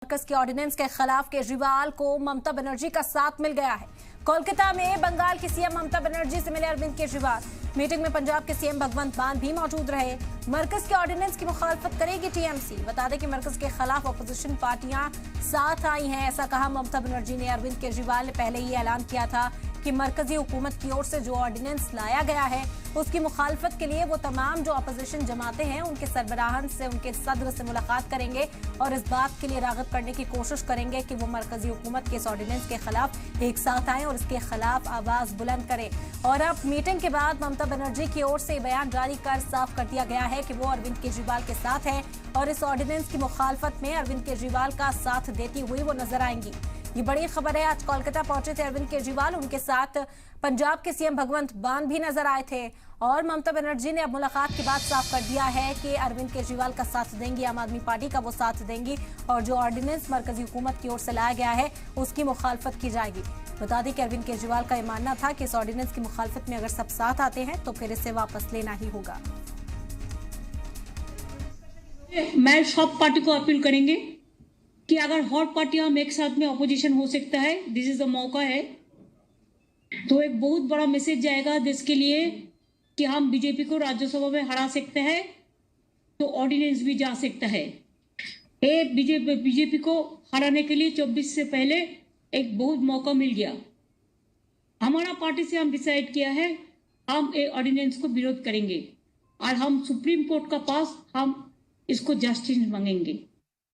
मरकज के ऑर्डिनेंस के खिलाफ केजरीवाल को ममता बनर्जी का साथ मिल गया है। कोलकाता में बंगाल की सीएम ममता बनर्जी से मिले अरविंद केजरीवाल। मीटिंग में पंजाब के सीएम भगवंत मान भी मौजूद रहे। मरकज के ऑर्डिनेंस की मुखालफत करेगी टीएमसी। बता दें कि मरकज के खिलाफ अपोजिशन पार्टियां साथ आई हैं, ऐसा कहा ममता बनर्जी ने। अरविंद केजरीवाल ने पहले ही ऐलान किया था कि मरकजी हुकूमत की ओर से जो ऑर्डिनेंस लाया गया है उसकी मुखालफत के लिए वो तमाम जो अपोजिशन जमाते हैं उनके सरबराहन से, उनके सदर से मुलाकात करेंगे और इस बात के लिए राग़िब करने की कोशिश करेंगे कि वो मरकजी हुकूमत के इस ऑर्डिनेंस के खिलाफ एक साथ आएं और इसके खिलाफ आवाज बुलंद करें। और अब मीटिंग के बाद ममता बनर्जी की ओर से बयान जारी कर साफ कर दिया गया है कि वो अरविंद केजरीवाल के साथ है और इस ऑर्डिनेंस की मुखालफत में अरविंद केजरीवाल का साथ देती हुई वो नजर आएंगी। ये बड़ी खबर है। आज कोलकाता पहुंचे थे अरविंद केजरीवाल, उनके साथ पंजाब के सीएम भगवंत मान भी नजर आए थे और ममता बनर्जी ने अब मुलाकात के बाद साफ कर दिया है कि अरविंद केजरीवाल का साथ देंगी, आम आदमी पार्टी का वो साथ देंगी और जो ऑर्डिनेंस मरकजी हुकूमत की ओर से लाया गया है उसकी मुखालफत की जाएगी। बता दें कि अरविंद केजरीवाल का यह मानना था कि इस ऑर्डिनेंस की मुखालफत में अगर सब साथ आते हैं तो फिर इसे वापस लेना ही होगा। मैं सब पार्टी को अपील करेंगे कि अगर हर पार्टियां हम एक साथ में अपोजिशन हो सकता है, दिस इज द मौका है, तो एक बहुत बड़ा मैसेज जाएगा देश के लिए कि हम बीजेपी को राज्यसभा में हरा सकते हैं, तो ऑर्डिनेंस भी जा सकता है। ये बीजेपी को हराने के लिए 24 से पहले एक बहुत मौका मिल गया। हमारा पार्टी से हम डिसाइड किया है हम ये ऑर्डिनेंस को विरोध करेंगे और हम सुप्रीम कोर्ट का पास हम इसको जस्टिस मांगेंगे।